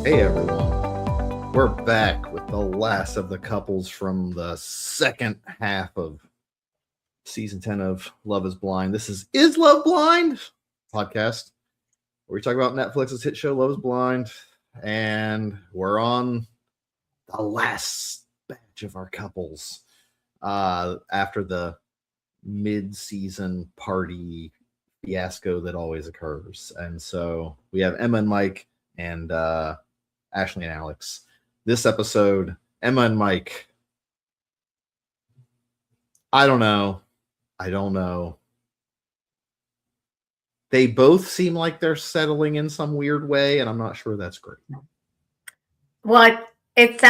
Hey everyone, we're back with the last of the couples from the second half of season 10 of Love is Blind. This is Love Blind podcast where we talk about Netflix's hit show Love is Blind, and we're on the last batch of our couples after the mid-season party fiasco that always occurs. And so we have Emma and Mike and Ashley and Alex. This episode, Emma and Mike. I don't know. They both seem like they're settling in some weird way, and I'm not sure that's great. Well, it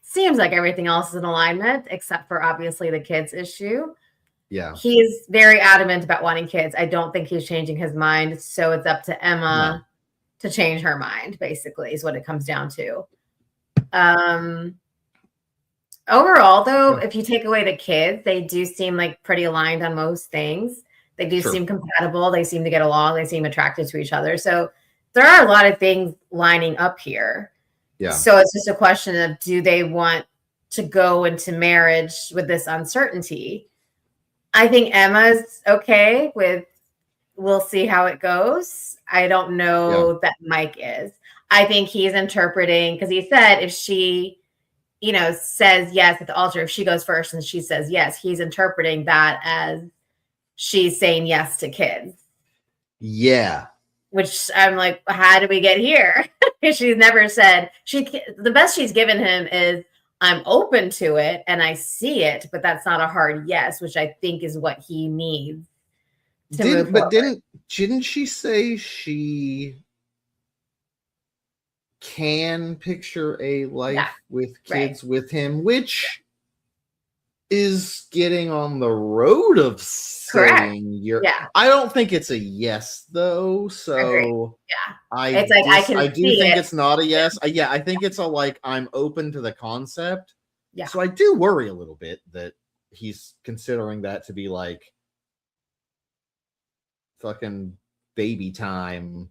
seems like everything else is in alignment, except for obviously the kids issue. Yeah. He's very adamant about wanting kids. I don't think he's changing his mind. So it's up to Emma to change her mind, basically, is what it comes down to. Overall, though, if you take away the kids, they do seem like pretty aligned on most things. They do seem compatible. They seem to get along. They seem attracted to each other. So there are a lot of things lining up here. Yeah. So it's just a question of, do they want to go into marriage with this uncertainty? I think Emma's okay with, we'll see how it goes. I don't know that Mike is. I think he's interpreting, because he said if she, says yes at the altar, if she goes first and she says yes, he's interpreting that as she's saying yes to kids. Yeah. Which I'm like, how did we get here? She's never said, the best she's given him is, I'm open to it and I see it, but that's not a hard yes, which I think is what he needs to move forward. Didn't she say she can picture a life with kids with him, which is getting on the road of saying I don't think it's a yes though. So I do think it's not a yes. I think it's a I'm open to the concept. Yeah. So I do worry a little bit that he's considering that to be fucking baby time,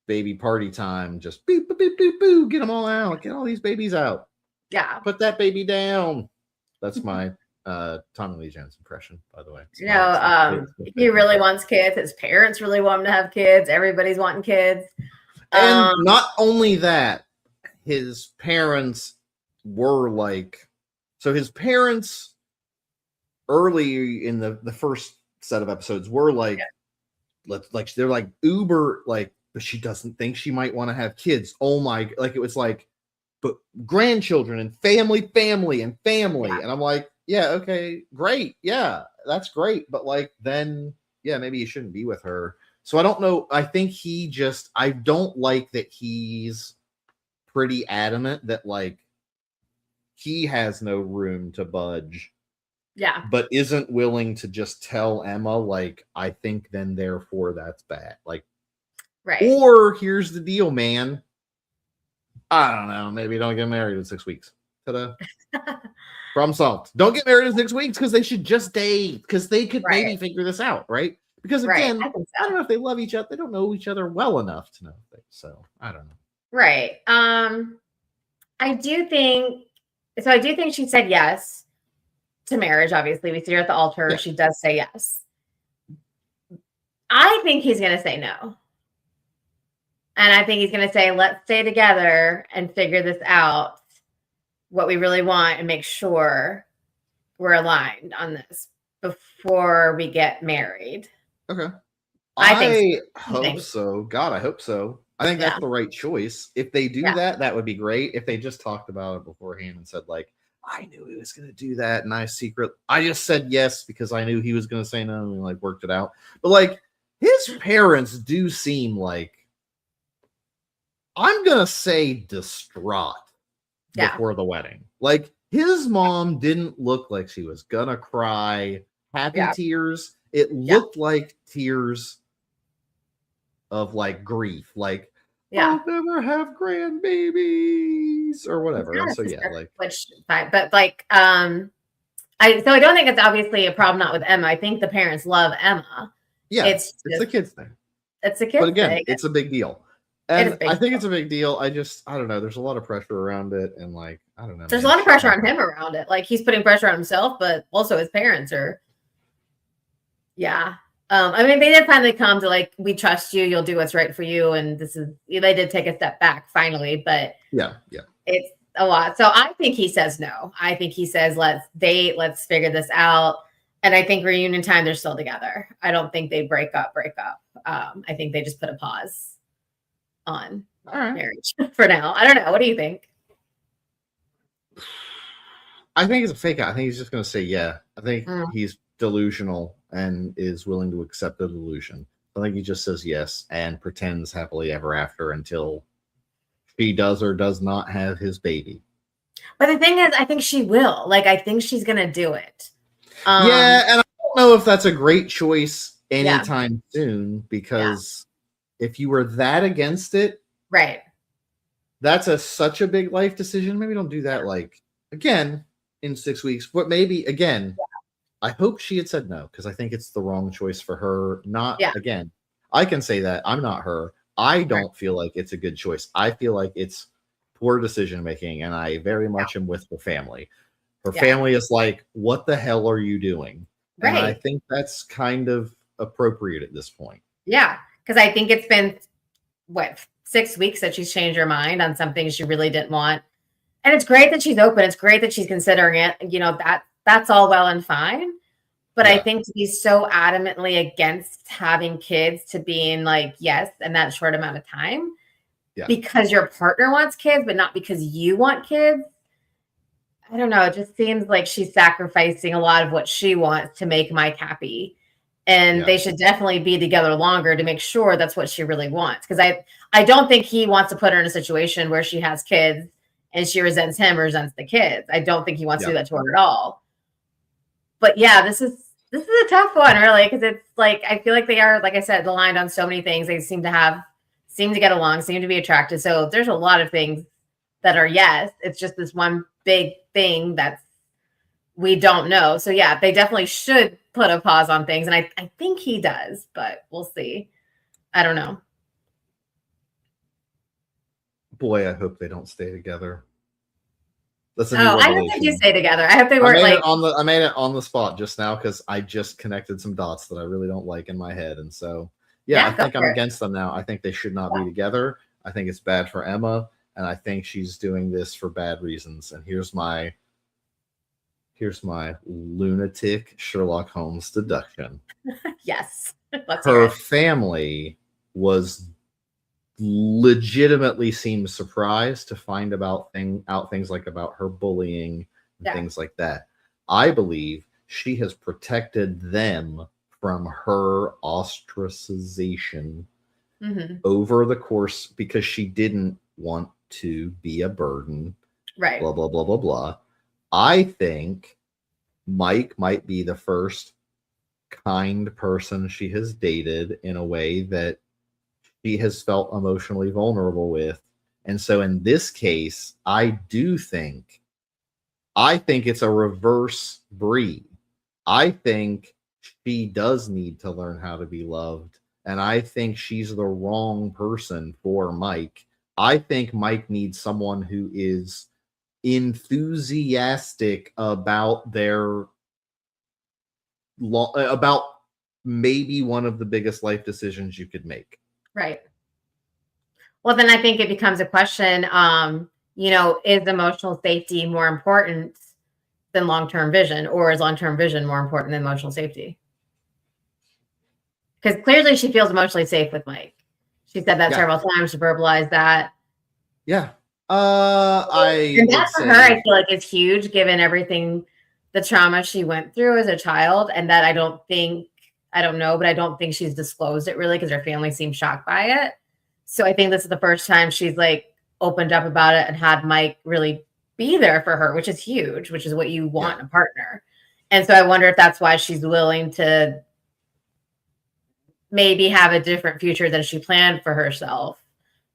baby party time, just beep, beep, beep, beep, boo, get them all out, get all these babies out. Yeah. Put that baby down. That's my Tommy Lee Jones impression, by the way. He really wants kids. His parents really want him to have kids. Everybody's wanting kids. And not only that, his parents were his parents early in the first set of episodes were they're uber, but she doesn't think she might want to have kids. Oh my, it was but grandchildren and family. And I'm like, yeah, okay, great. Yeah, that's great. But then, maybe you shouldn't be with her. So I don't know. I think I don't like that he's pretty adamant that he has no room to budge. Yeah. But isn't willing to just tell Emma, I think then therefore that's bad. Right. Or here's the deal, man. I don't know. Maybe don't get married in 6 weeks. Ta-da. Problem solved. Don't get married in 6 weeks because they should just date, because they could maybe figure this out, right? Because again, I don't know if they love each other. They don't know each other well enough to know things. So I don't know. Right. I do think she said yes to marriage. Obviously, we see her at the altar. Yeah. She does say yes. I think he's going to say no. And I think he's going to say, let's stay together and figure this out, what we really want, and make sure we're aligned on this before we get married. Okay. I hope so. God, I hope so. I think that's the right choice. If they do that, that would be great. If they just talked about it beforehand and said, I knew he was going to do that, and I just said yes because I knew he was going to say no, and we worked it out. But his parents do seem I'm going to say distraught before the wedding. His mom didn't look like she was going to cry happy tears. It looked like tears of grief. I'll never have grandbabies or whatever. And so I don't think it's obviously a problem not with Emma. I think the parents love Emma. Yeah, it's the kids thing. It's a kid But again, thing. it's a big deal. And I think it's a big deal. I don't know. There's a lot of pressure around it, and like, I don't know. There's a lot of pressure on him around it. Like he's putting pressure on himself, but also his parents are. Yeah. I mean, they did finally come to like, we trust you. You'll do what's right for you. And they did take a step back finally, but yeah, it's a lot. So I think he says no. I think he says, let's date, let's figure this out. And I think reunion time, they're still together. I don't think they break up. I think they just put a pause on marriage for now. I don't know. What do you think? I think it's a fake out. I think he's just going to say, yeah. I think he's delusional and is willing to accept the delusion. I think he just says yes and pretends happily ever after until she does or does not have his baby. But the thing is, I think she will. Like, I think she's going to do it. Yeah, and I don't know if that's a great choice anytime soon, because if you were that against it, right, that's such a big life decision. Maybe don't do that like again in 6 weeks, but maybe again. I hope she had said no, because I think it's the wrong choice for her. Again, I can say that I'm not her. I don't feel like it's a good choice. I feel like it's poor decision making, and I very much am with her family. Her family is like, what the hell are you doing? Right. And I think that's kind of appropriate at this point. Yeah, because I think it's been 6 weeks that she's changed her mind on something she really didn't want. And it's great that she's open. It's great that she's considering it. You know, that's all well and fine. But I think to be so adamantly against having kids, to being like, yes, in that short amount of time, because your partner wants kids, but not because you want kids. I don't know. It just seems like she's sacrificing a lot of what she wants to make Mike happy. And they should definitely be together longer to make sure that's what she really wants. Because I don't think he wants to put her in a situation where she has kids and she resents him or resents the kids. I don't think he wants to do that to her at all. But yeah, this is a tough one, really, because it's like, I feel like they are, like I said, aligned on so many things. They seem to get along, seem to be attracted. So there's a lot of things that are yes. It's just this one big thing that we don't know. So yeah, they definitely should put a pause on things. And I think he does, but we'll see. I don't know. Boy, I hope they don't stay together. That's I hope they do stay together. I hope they weren't like. I made it on the spot just now because I just connected some dots that I really don't like in my head, and so I think I'm against them now. I think they should not be together. I think it's bad for Emma, and I think she's doing this for bad reasons. And here's my lunatic Sherlock Holmes deduction. Yes, her family was legitimately seemed surprised to find out things like about her bullying and things like that. I believe she has protected them from her ostracization over the course because she didn't want to be a burden. Right. Blah, blah, blah, blah, blah. I think Mike might be the first kind person she has dated in a way that she has felt emotionally vulnerable with. And so in this case, I think it's a reverse Brie. I think she does need to learn how to be loved. And I think she's the wrong person for Mike. I think Mike needs someone who is enthusiastic about about maybe one of the biggest life decisions you could make. Right. Well, then I think it becomes a question, is emotional safety more important than long-term vision, or is long-term vision more important than emotional safety? Because clearly she feels emotionally safe with Mike. She said that several times. She verbalized that. Yeah. And that for her, I feel like it's huge given everything, the trauma she went through as a child, and that I don't think she's disclosed it really because her family seemed shocked by it. So I think this is the first time she's like opened up about it and had Mike really be there for her, which is huge, which is what you want in a partner. And so I wonder if that's why she's willing to maybe have a different future than she planned for herself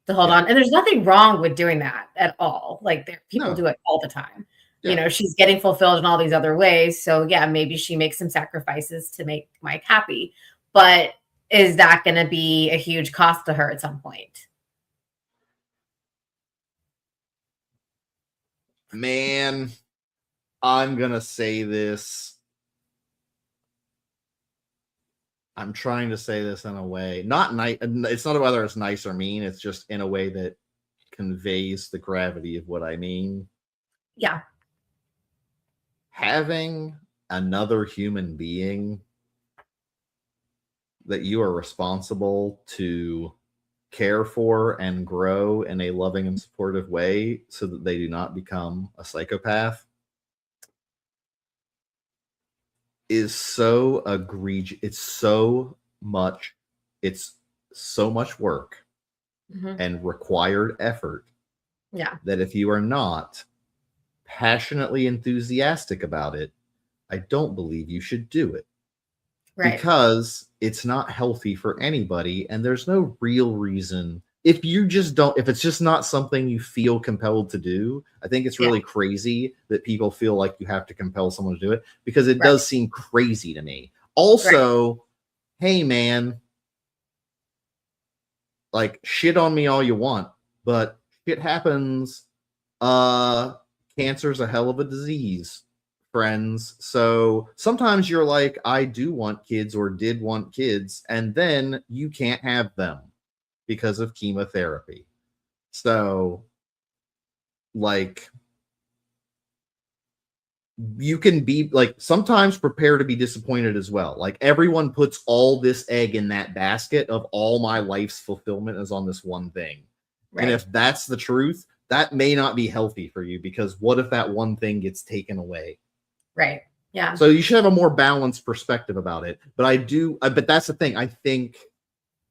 to hold on. And there's nothing wrong with doing that at all. Like people do it all the time. Yeah. She's getting fulfilled in all these other ways. So yeah, maybe she makes some sacrifices to make Mike happy, but is that going to be a huge cost to her at some point? Man, I'm gonna say this. I'm trying to say this in a way, not nice. It's not whether it's nice or mean. It's just in a way that conveys the gravity of what I mean. Yeah. Having another human being that you are responsible to care for and grow in a loving and supportive way so that they do not become a psychopath is so egregious. It's so much work and required effort. Yeah. That if you are not passionately enthusiastic about it, I don't believe you should do it. Right. Because it's not healthy for anybody, and there's no real reason. If it's just not something you feel compelled to do, I think it's really crazy that people feel like you have to compel someone to do it, because it does seem crazy to me. Also, hey man, like, shit on me all you want, but shit happens. Cancer's a hell of a disease, friends. So sometimes you're like, I do want kids or did want kids, and then you can't have them because of chemotherapy. So, like, you can be like, sometimes prepare to be disappointed as well. Like, everyone puts all this egg in that basket of all my life's fulfillment is on this one thing. And if that's the truth, that may not be healthy for you, because what if that one thing gets taken away? Right. Yeah. So you should have a more balanced perspective about it. But but that's the thing. I think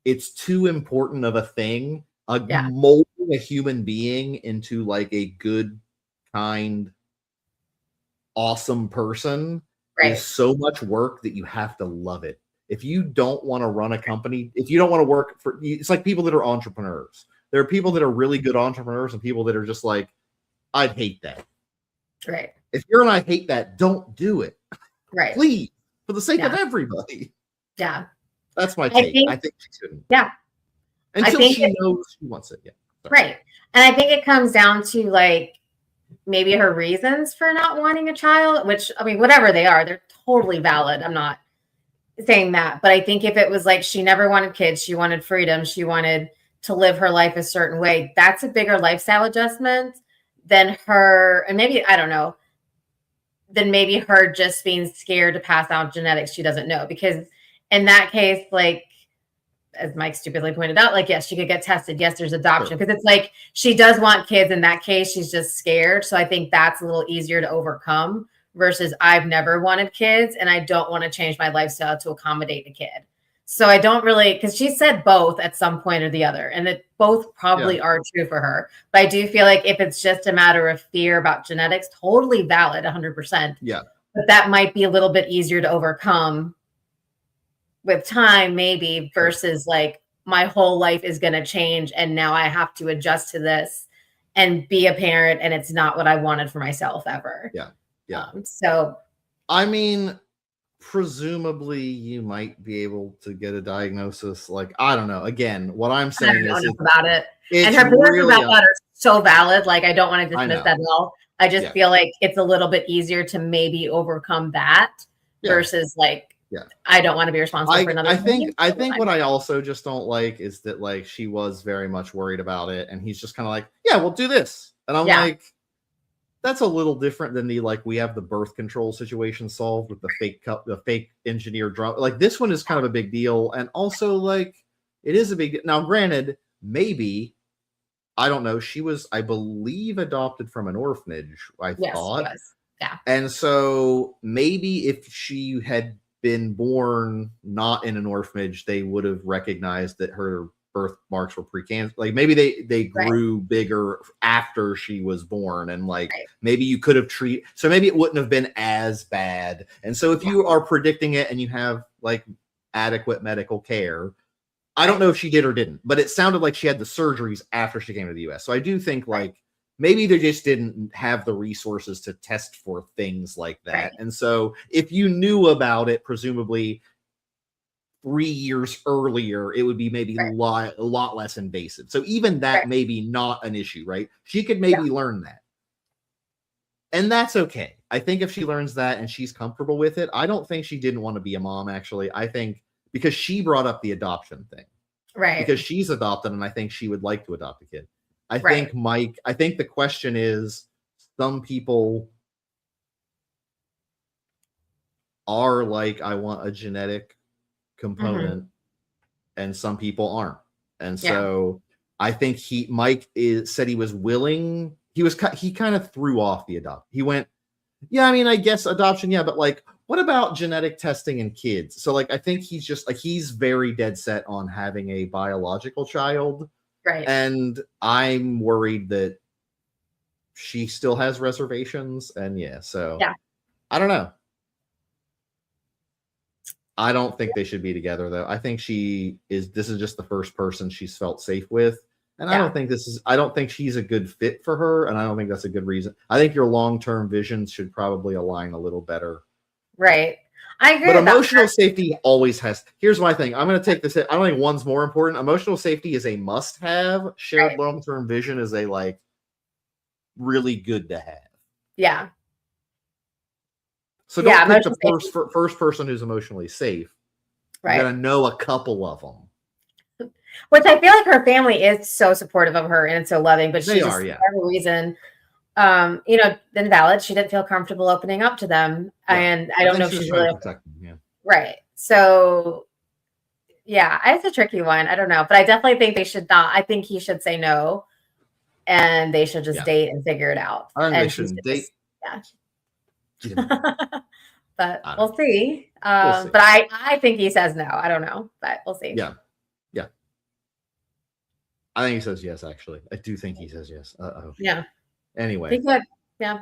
it's too important of a thing. Molding a human being into like a good, kind, awesome person is so much work that you have to love it. If you don't want to run a company, if you don't want to work for, it's like people that are entrepreneurs. There are people that are really good entrepreneurs and people that are just like, I'd hate that. Right. If you're and I hate that, don't do it. Right. Please, for the sake of everybody. Yeah. That's my take. I think she shouldn't. Yeah. Until she knows she wants it. Yeah. Right. And I think it comes down to like maybe her reasons for not wanting a child, which, I mean, whatever they are, they're totally valid. I'm not saying that. But I think if it was like she never wanted kids, she wanted freedom, she wanted to live her life a certain way, that's a bigger lifestyle adjustment than her, and maybe, I don't know, than maybe her just being scared to pass out genetics she doesn't know. Because in that case, like, as Mike stupidly pointed out, like, yes, she could get tested. Yes, there's adoption. Because it's like, she does want kids. In that case, she's just scared. So I think that's a little easier to overcome versus I've never wanted kids and I don't want to change my lifestyle to accommodate the kid. So I don't really, because she said both at some point or the other, and that both probably are true for her. But I do feel like if it's just a matter of fear about genetics, totally valid, 100%. Yeah. But that might be a little bit easier to overcome with time, maybe, versus like my whole life is going to change and now I have to adjust to this and be a parent, and it's not what I wanted for myself ever. Yeah. Yeah. So, I mean, presumably you might be able to get a diagnosis. Like, I don't know. Again, what I'm saying is about it. And her feelings really about that are so valid. Like, I don't want to dismiss that at all. I just Yeah. feel like it's a little bit easier to maybe overcome that versus like, I don't want to be responsible for another. I think what I also just don't like is that, like, she was very much worried about it, and he's just kind of like, yeah, we'll do this. And I'm like, that's a little different than the, like, we have the birth control situation solved with the fake engineer drama. Like, this one is kind of a big deal. And also, like, it is a big deal. Now, granted, maybe, I don't know, she was, I believe, adopted from an orphanage, I thought. She was. Yeah. And so maybe if she had been born not in an orphanage, they would have recognized that her birthmarks were precancer. Like, maybe they grew bigger after she was born, and like maybe you could have treated, so maybe it wouldn't have been as bad. And so if you are predicting it and you have like adequate medical care, I don't know if she did or didn't, but it sounded like she had the surgeries after she came to the US. So I do think like maybe they just didn't have the resources to test for things like that. And so if you knew about it, presumably 3 years earlier, it would be maybe a lot less invasive. So even that may be not an issue, right? She could maybe learn that. And that's okay. I think if she learns that and she's comfortable with it, I don't think she didn't want to be a mom, actually. I think because she brought up the adoption thing. Right. Because she's adopted, and I think she would like to adopt a kid. I Right. think Mike, I think the question is, some people are like, I want a genetic component, and some people aren't. And so I think Mike said he was willing. He kind of threw off the adopt. He went, yeah, I mean, I guess adoption, yeah, but like, what about genetic testing in kids? So like, I think he's just like, he's very dead set on having a biological child. Right. And I'm worried that she still has reservations. And so I don't know. I don't think they should be together, though. I think this is just the first person she's felt safe with. And I don't think she's a good fit for her. And I don't think that's a good reason. I think your long-term visions should probably align a little better. Right. I agree. But emotional safety always has. Here's my thing. I'm going to take this. I don't think one's more important. Emotional safety is a must-have. Shared long-term vision is a like really good to have. Yeah. So don't pick the first person who's emotionally safe. Right. You're going to know a couple of them. Which I feel like her family is so supportive of her and so loving, but she just, for whatever reason, invalid. She didn't feel comfortable opening up to them. Yeah. And I don't know if she's really right. So it's a tricky one. I don't know, but I definitely think they should not. I think he should say no, and they should just date and figure it out. They shouldn't date. But we'll see. But I think he says no. I don't know, but we'll see. Yeah. I think he says yes, actually. I do think he says yes. Yeah. Anyway. He could. Yeah.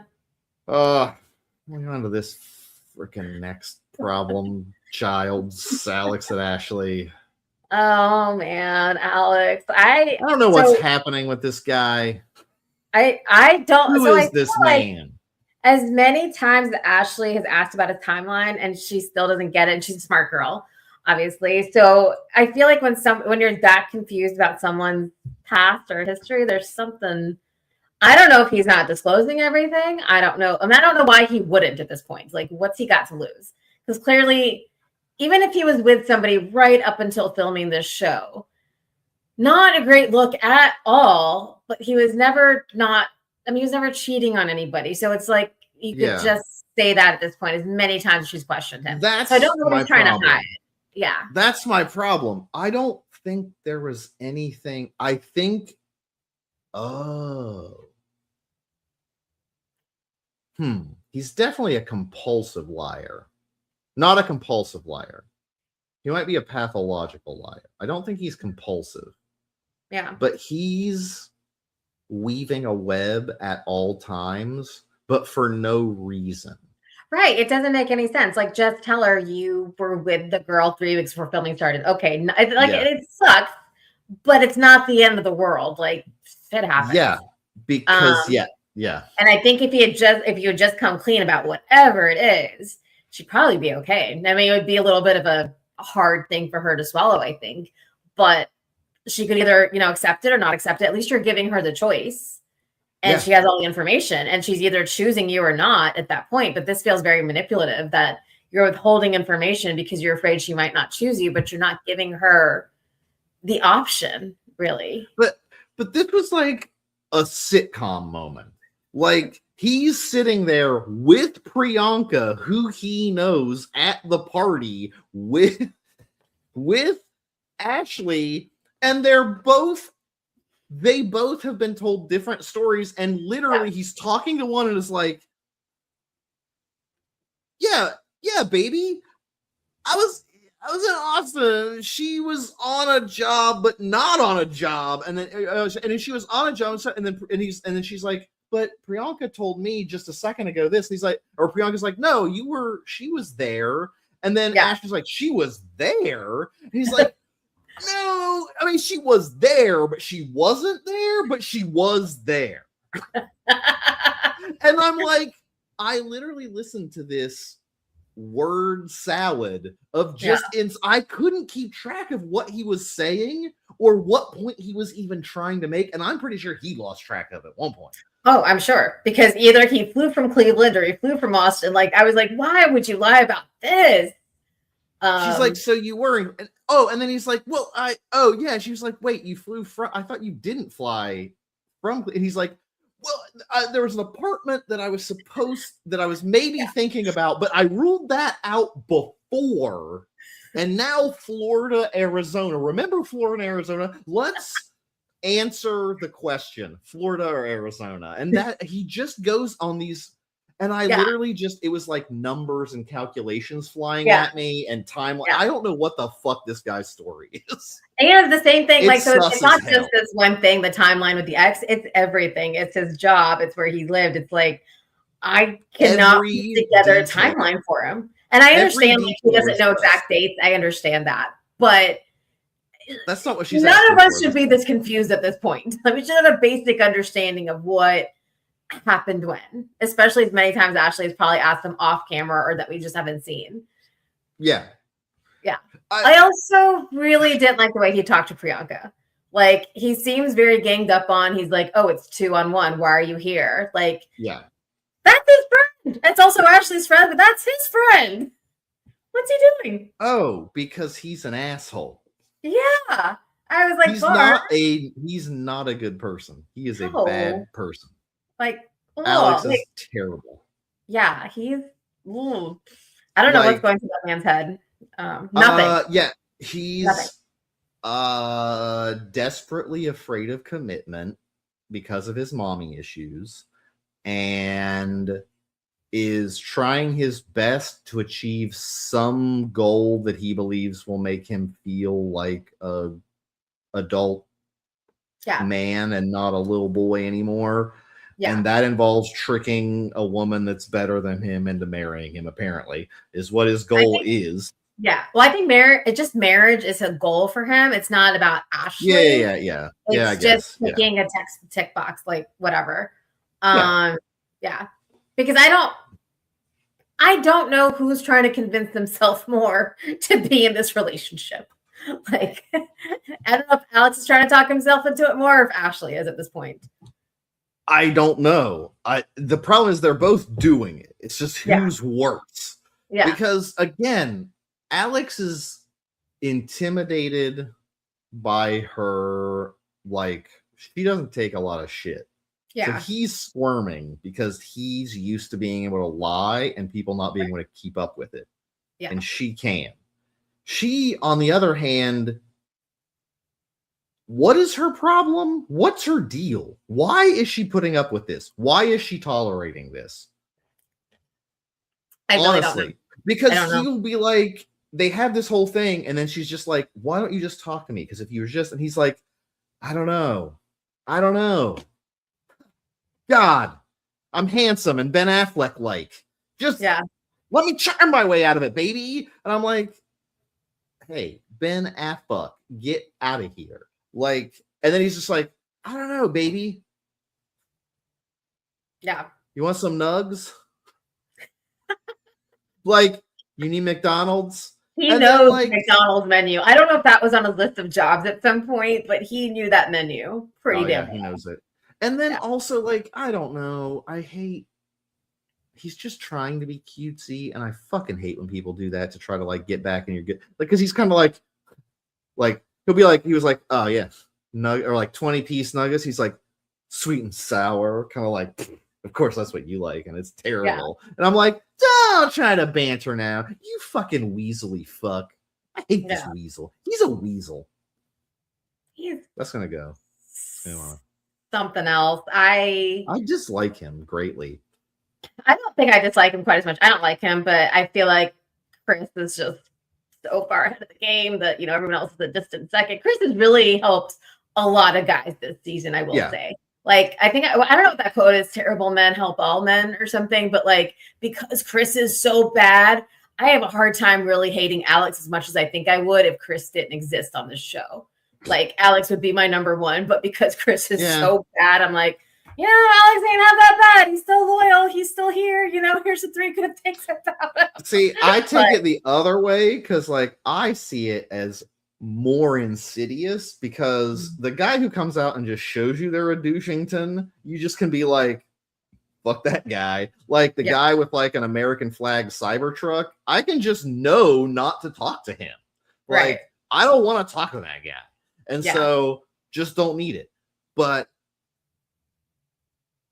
Moving on to this freaking next problem. Alex and Ashley. Oh man, Alex. I don't know what's happening with this guy. I don't. Who is this man? As many times that Ashley has asked about his timeline and she still doesn't get it, and she's a smart girl, obviously. So I feel like when you're that confused about someone's past or history, there's something. I don't know if he's not disclosing everything. I don't know. I don't know why he wouldn't at this point. Like, what's he got to lose? Because clearly, even if he was with somebody right up until filming this show, not a great look at all, but he was never he was never cheating on anybody. So it's like, you could just say that at this point as many times as she's questioned him. So I don't know what he's trying to hide. Yeah. That's my problem. I don't think there was anything. I think, he's definitely a compulsive liar. Not a compulsive liar. He might be a pathological liar. I don't think he's compulsive. Yeah. But he's weaving a web at all times, but for no reason. Right. It doesn't make any sense. Like, just tell her you were with the girl 3 weeks before filming started. Okay. It sucks, but it's not the end of the world. Like, shit happens. Yeah. Because, yeah. And I think if you had just come clean about whatever it is, she'd probably be okay. I mean, it would be a little bit of a hard thing for her to swallow, I think, but she could either, accept it or not accept it. At least you're giving her the choice, and she has all the information, and she's either choosing you or not at that point. But this feels very manipulative, that you're withholding information because you're afraid she might not choose you, but you're not giving her the option, really. But this was like a sitcom moment. Like, he's sitting there with Priyanka, who he knows, at the party with Ashley, and they both have been told different stories, and literally he's talking to one and is like, yeah, baby, I was in Austin. She was on a job, but not on a job, and then she was on a job, and then she's like, but Priyanka told me just a second ago this. And he's like, or Priyanka's like, no, she was there. And then Ashley's like, she was there. And he's like, no, I mean, she was there, but she wasn't there, but she was there. And I'm like, I literally listened to this word salad of just I couldn't keep track of what he was saying or what point he was even trying to make, and I'm pretty sure he lost track of it at one point. Oh, I'm sure, because either he flew from Cleveland or he flew from Austin. Like, I was like, why would you lie about this? She's like, so you were, and then he's like, well, yeah. She was like, wait, you flew from, I thought you didn't fly from, and he's like, well, there was an apartment that I was maybe thinking about, but I ruled that out before. And now Florida, Arizona. Remember Florida, Arizona? Let's answer the question, Florida or Arizona. And that he just goes on these, and I literally it was like numbers and calculations flying at me and timeline. I don't know what the fuck this guy's story is. And the same thing, like, so it's not just this one thing, the timeline with the ex, it's everything. It's his job, it's where he lived. It's like, I cannot put together a timeline for him. And I understand like, he doesn't know exact dates. I understand that. But that's not what she's none of us should be this confused at this point. I mean, we should have a basic understanding of what happened when, especially as many times Ashley has probably asked them off camera or that we just haven't seen. Yeah. Yeah. I also really didn't like the way he talked to Priyanka. Like, he seems very ganged up on, he's like, oh, it's 2-on-1. Why are you here? Like, yeah, that's his friend. It's also Ashley's friend, but that's his friend. What's he doing? Oh, because he's an asshole. Yeah. I was like, he's not a good person. He is a bad person. Like, Alex is terrible. Yeah, he's I don't know what's going through that man's head. Nothing. Yeah, he's desperately afraid of commitment because of his mommy issues, and is trying his best to achieve some goal that he believes will make him feel like a adult man and not a little boy anymore. Yeah. And that involves tricking a woman that's better than him into marrying him, apparently, is what his goal is. Yeah. Well, I think marriage is a goal for him. It's not about Ashley. Yeah. It's just ticking a tick box, like whatever. Yeah. Because I don't know who's trying to convince themselves more to be in this relationship. Like, I don't know if Alex is trying to talk himself into it more or if Ashley is at this point. I don't know. The problem is they're both doing it. It's just who's worse. Yeah. Because again, Alex is intimidated by her. Like, she doesn't take a lot of shit. Yeah. So he's squirming because he's used to being able to lie and people not being able to keep up with it. Yeah. And she can. She, on the other hand, what is her problem? What's her deal? Why is she putting up with this? Why is she tolerating this? Honestly, because he'll be like, they have this whole thing, and then she's just like, why don't you just talk to me? Because if you were just, and he's like, I don't know. God, I'm handsome and Ben Affleck like. Just let me charm my way out of it, baby. And I'm like, hey, Ben Affleck, get out of here. Like, and then he's just like, I don't know, baby. Yeah. You want some nugs? Like, you need McDonald's? He knows McDonald's menu. I don't know if that was on a list of jobs at some point, but he knew that menu pretty damn well. He knows it. And then also, like, I don't know. He's just trying to be cutesy, and I fucking hate when people do that to try to, like, get back in your good. Like, because he's kind of like, he'll be like, he was like, oh, yeah, or like 20-piece nuggets. He's like, sweet and sour, kind of like, of course, that's what you like, and it's terrible. Yeah. And I'm like, don't try to banter now. You fucking weaselly fuck. I hate this weasel. He's a weasel. That's going to go. Something else. I dislike him greatly. I don't think I dislike him quite as much. I don't like him, but I feel like Chris is just so far ahead of the game that, everyone else is a distant second. Chris has really helped a lot of guys this season, I will say. Like, I think, I don't know if that quote is terrible men help all men or something, but like, because Chris is so bad, I have a hard time really hating Alex as much as I think I would if Chris didn't exist on this show. Like, Alex would be my number one, but because Chris is so bad, I'm like, Alex ain't not that bad. He's still loyal. He's still here. Here's the 3 good things about him. See, I take it the other way because, like, I see it as more insidious because the guy who comes out and just shows you they're a douchington, you just can be like, fuck that guy. Like the guy with like an American flag Cybertruck, I can just know not to talk to him. Like, right. I don't want to talk to that guy. And so just don't need it. But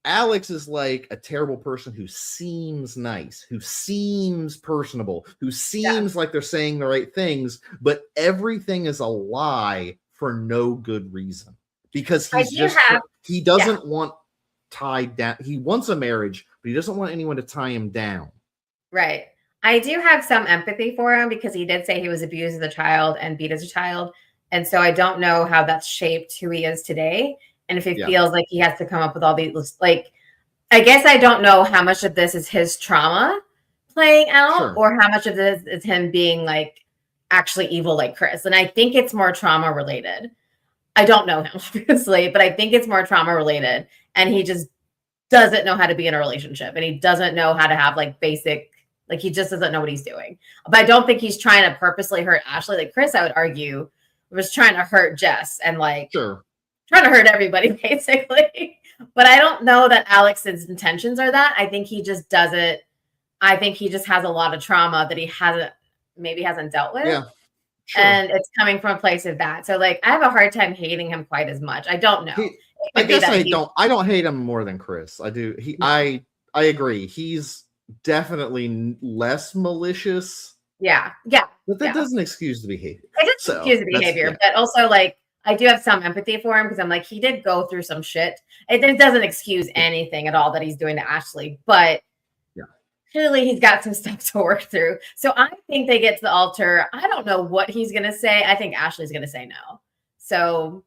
Alex is like a terrible person who seems nice, who seems personable, who seems like they're saying the right things, but everything is a lie for no good reason. Because he doesn't want tied down. He wants a marriage, but he doesn't want anyone to tie him down. Right. I do have some empathy for him because he did say he was abused as a child and beat as a child. And so I don't know how that's shaped who he is today. And if he feels like he has to come up with all these, like, I guess I don't know how much of this is his trauma playing out or how much of this is him being like actually evil like Chris. And I think it's more trauma related. I don't know him, obviously, but I think it's more trauma related. And he just doesn't know how to be in a relationship. And he doesn't know how to have like basic, like he just doesn't know what he's doing. But I don't think he's trying to purposely hurt Ashley. Like Chris, I would argue, was trying to hurt Jess and like trying to hurt everybody, basically. But I don't know that Alex's intentions are that. I think he just doesn't. I think he just has a lot of trauma that he hasn't dealt with. Yeah. Sure. And it's coming from a place of that. So like I have a hard time hating him quite as much. I don't know. I guess I don't hate him more than Chris. I do. I agree. He's definitely less malicious. Yeah. But that doesn't excuse the behavior. It doesn't excuse the behavior, but also like I do have some empathy for him because I'm like, he did go through some shit. It doesn't excuse anything at all that he's doing to Ashley, but clearly he's got some stuff to work through. So I think they get to the altar. I don't know what he's going to say. I think Ashley's going to say no. So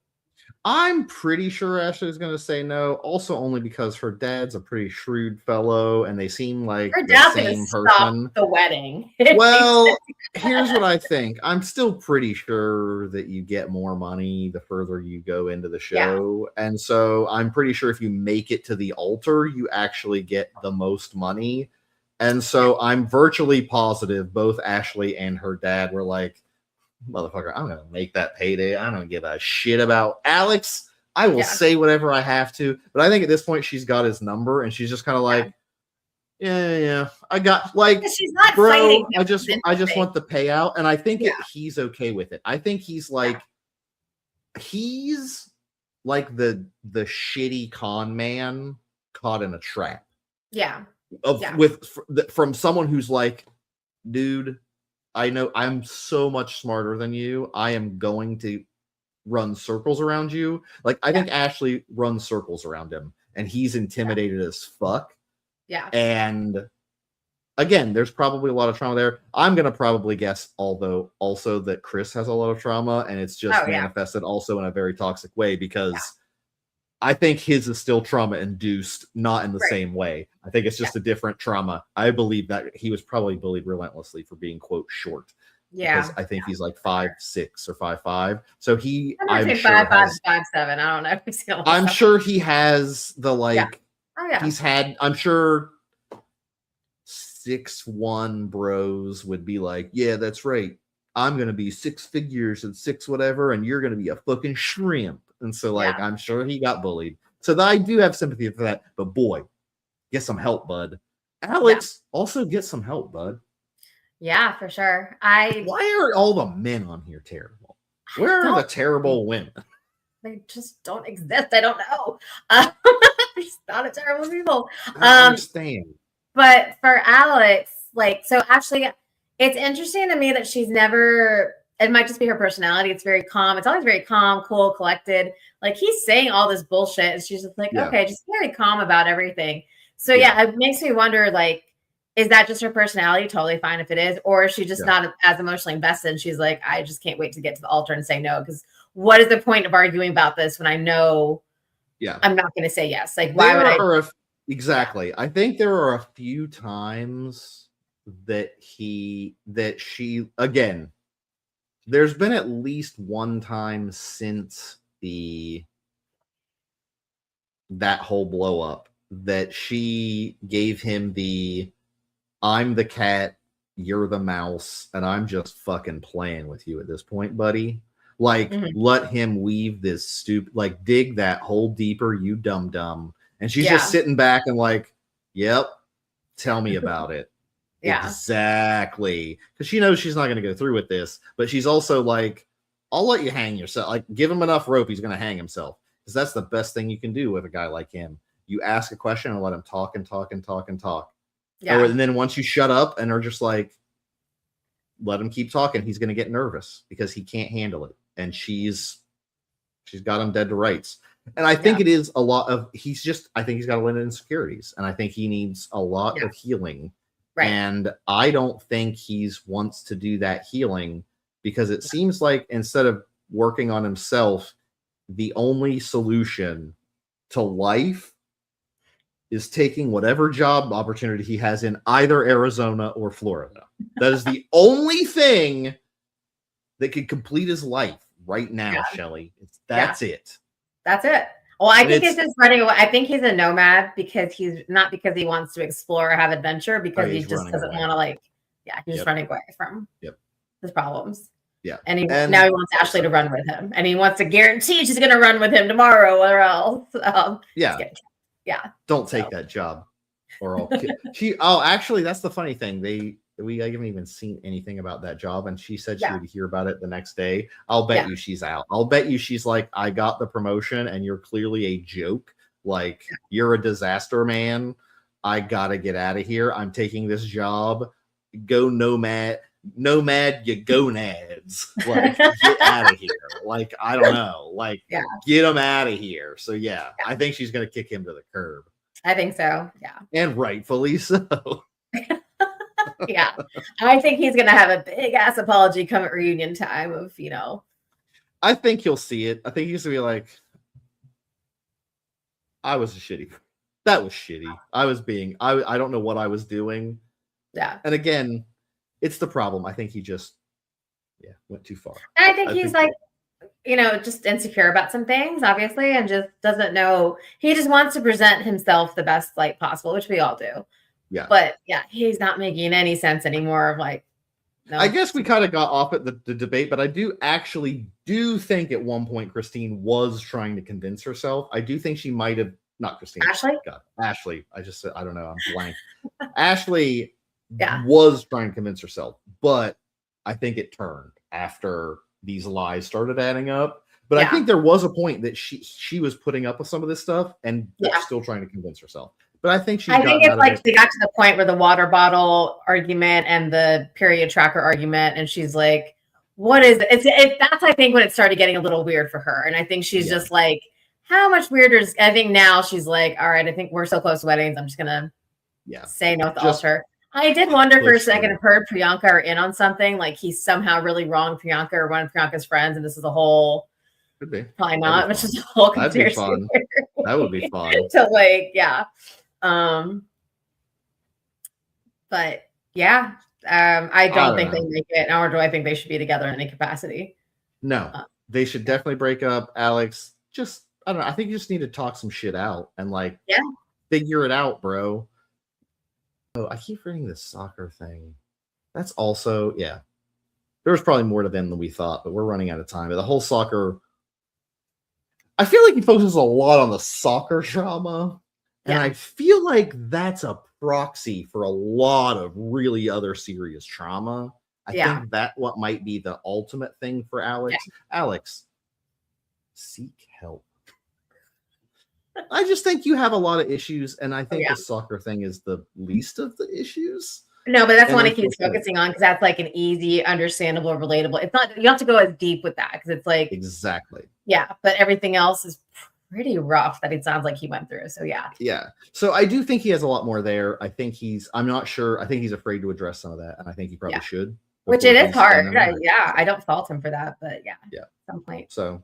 I'm pretty sure Ashley's going to say no. Also, only because her dad's a pretty shrewd fellow, and they seem like her dad's the same person. The wedding. Well, here's what I think. I'm still pretty sure that you get more money the further you go into the show, and so I'm pretty sure if you make it to the altar, you actually get the most money. And so I'm virtually positive both Ashley and her dad were like, motherfucker, I'm gonna make that payday. I don't give a shit about Alex. I will say whatever I have to. But I think at this point she's got his number and she's just kind of like, yeah. I got like, she's not bro, fighting I just want the payout. And I think he's okay with it. I think he's like, he's like the shitty con man caught in a trap. Yeah. From someone who's like, dude, I know I'm so much smarter than you. I am going to run circles around you. Like, I think Ashley runs circles around him and he's intimidated as fuck. Yeah. And again, there's probably a lot of trauma there. I'm going to probably guess, although also that Chris has a lot of trauma and it's just manifested also in a very toxic way because I think his is still trauma induced, not in the same way. I think it's just a different trauma. I believe that he was probably bullied relentlessly for being, quote, short. Yeah. Because I think he's like 5'6" or 5'5". So I'm sure 5'5", 5'7". I don't know. I'm sure he has the like, he's had, I'm sure 6'1" bros would be like, yeah, that's right. I'm going to be 6 figures and 6 whatever, and you're going to be a fucking shrimp. And so, like, I'm sure he got bullied. So I do have sympathy for that. But boy, get some help, bud. Alex, also get some help, bud. Yeah, for sure. Why are all the men on here terrible? Where are the terrible women? They just don't exist. I don't know. There's not a terrible people. I understand. But for Alex, like, so actually, it's interesting to me that she's never... It might just be her personality. It's very calm. It's always very calm, cool, collected. Like he's saying all this bullshit, and she's just like, okay, just very calm about everything. So it makes me wonder, like, is that just her personality? Totally fine if it is, or is she just not as emotionally invested? And she's like, I just can't wait to get to the altar and say no, because what is the point of arguing about this when I know I'm not going to say yes? Like, why would I? Exactly. I think there are a few times that she again. There's been at least one time since the that whole blow up that she gave him the I'm the cat, you're the mouse, and I'm just fucking playing with you at this point, buddy. Like, let him weave this stupid, like, dig that hole deeper, you dumb dumb. And she's just sitting back and like, yep, tell me about it. Exactly. Because she knows she's not going to go through with this, but she's also like, I'll let you hang yourself. Like, give him enough rope, he's going to hang himself. Because that's the best thing you can do with a guy like him. You ask a question and let him talk and talk and talk and talk. Yeah. And then once you shut up and are just like, let him keep talking, he's going to get nervous because he can't handle it. And she's got him dead to rights. And I think it is a lot of, I think he's got a lot of insecurities. And I think he needs a lot of healing. Right. And I don't think he's wants to do that healing because it seems like instead of working on himself, the only solution to life is taking whatever job opportunity he has in either Arizona or Florida. That is the only thing that could complete his life right now, Shelly. That's it. That's it. Well, I think he's just running away. I think he's a nomad because he's not because he wants to explore or have adventure, because he just doesn't want to he's just running away from his problems. Yeah. And now he wants Ashley to run with him. And he wants to guarantee she's going to run with him tomorrow or else. Don't take that job or I'll actually, that's the funny thing. We haven't even seen anything about that job. And she said she would hear about it the next day. I'll bet you she's out. I'll bet you she's like, I got the promotion and you're clearly a joke. Like, you're a disaster man. I got to get out of here. I'm taking this job. Go nomad, you gonads. Like, get out of here. Like, I don't know. Like, get him out of here. So, I think she's going to kick him to the curb. I think so. Yeah. And rightfully so. I think he's going to have a big ass apology come at reunion time of, I think he'll see it. I think he's going to be like, I was shitty. That was shitty. I don't know what I was doing. Yeah. And again, it's the problem. I think he just, went too far. And I think he's just insecure about some things, obviously, and just doesn't know. He just wants to present himself the best light possible, which we all do. Yeah. But he's not making any sense anymore of no. I guess we kind of got off at the debate, but I do think at one point Christine was trying to convince herself. I do think she might have, not Christine. Ashley? God, Ashley. I just said, I don't know. I'm blank. Ashley was trying to convince herself, but I think it turned after these lies started adding up. But I think there was a point that she was putting up with some of this stuff and still trying to convince herself. But I think it's like they got to the point where the water bottle argument and the period tracker argument, and she's like, "What is it?" That's I think when it started getting a little weird for her, and I think she's just like, "How much weirder?" I think now she's like, "All right, I think we're so close to weddings. I'm just gonna say no at the altar." I did wonder for a second if her and Priyanka are in on something, like he's somehow really wrong Priyanka or one of Priyanka's friends, and this is a whole. Could be. Probably not, which is a whole conspiracy. That'd be fun. That would be fun. So but I don't think they make it, nor do I think they should be together in any capacity. No, they should definitely break up. Alex, just I don't know. I think you just need to talk some shit out and figure it out, bro. Oh, I keep reading this soccer thing. That's also There's probably more to them than we thought, but we're running out of time. But the whole soccer, I feel like he focuses a lot on the soccer drama. And I feel like that's a proxy for a lot of really other serious trauma. I think that what might be the ultimate thing for Alex. Alex, seek help. I just think you have a lot of issues, and I think the soccer thing is the least of the issues. No, but that's one he keeps focusing on because that's like an easy, understandable, relatable. It's not, you don't have to go as deep with that because it's like exactly. Yeah, but everything else is pretty rough that it sounds like he went through. So yeah. So I do think he has a lot more there. I think I'm not sure. I think he's afraid to address some of that, and I think he probably should. Which it is hard. I don't fault him for that, but at some point. So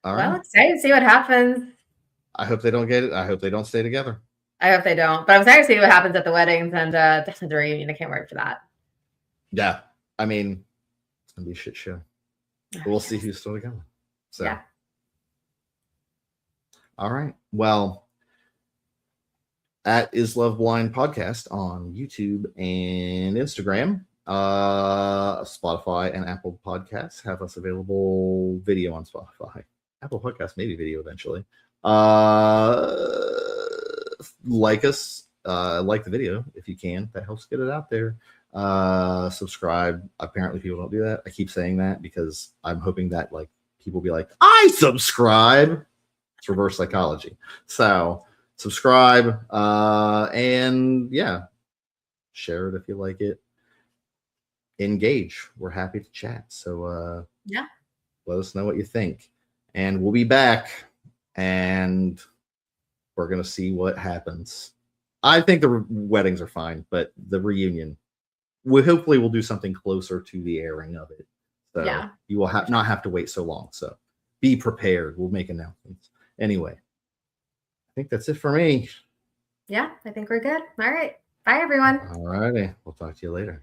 all right. Well, excited to see what happens. I hope they don't get it. I hope they don't stay together. I hope they don't. But I'm excited to see what happens at the weddings and definitely the reunion. I can't wait for that. Yeah. I mean, it's going to be a shit show. But we'll see who's still together. So, All right. Well, at Is Love Blind Podcast on YouTube and Instagram. Spotify and Apple Podcasts have us available video on Spotify. Apple Podcasts, maybe video eventually. Like us, like the video if you can. That helps get it out there. Subscribe. Apparently people don't do that. I keep saying that because I'm hoping that like people be like, I subscribe. It's reverse psychology. So subscribe, and yeah, share it if you like it. Engage. We're happy to chat. So yeah, let us know what you think. And we'll be back and we're gonna see what happens. I think the weddings are fine, but the reunion, hopefully we'll do something closer to the airing of it. So yeah, you will not have to wait so long. So be prepared. We'll make announcements. Anyway, I think that's it for me. yeah, I think we're good. All right. Bye, everyone. All righty. We'll talk to you later.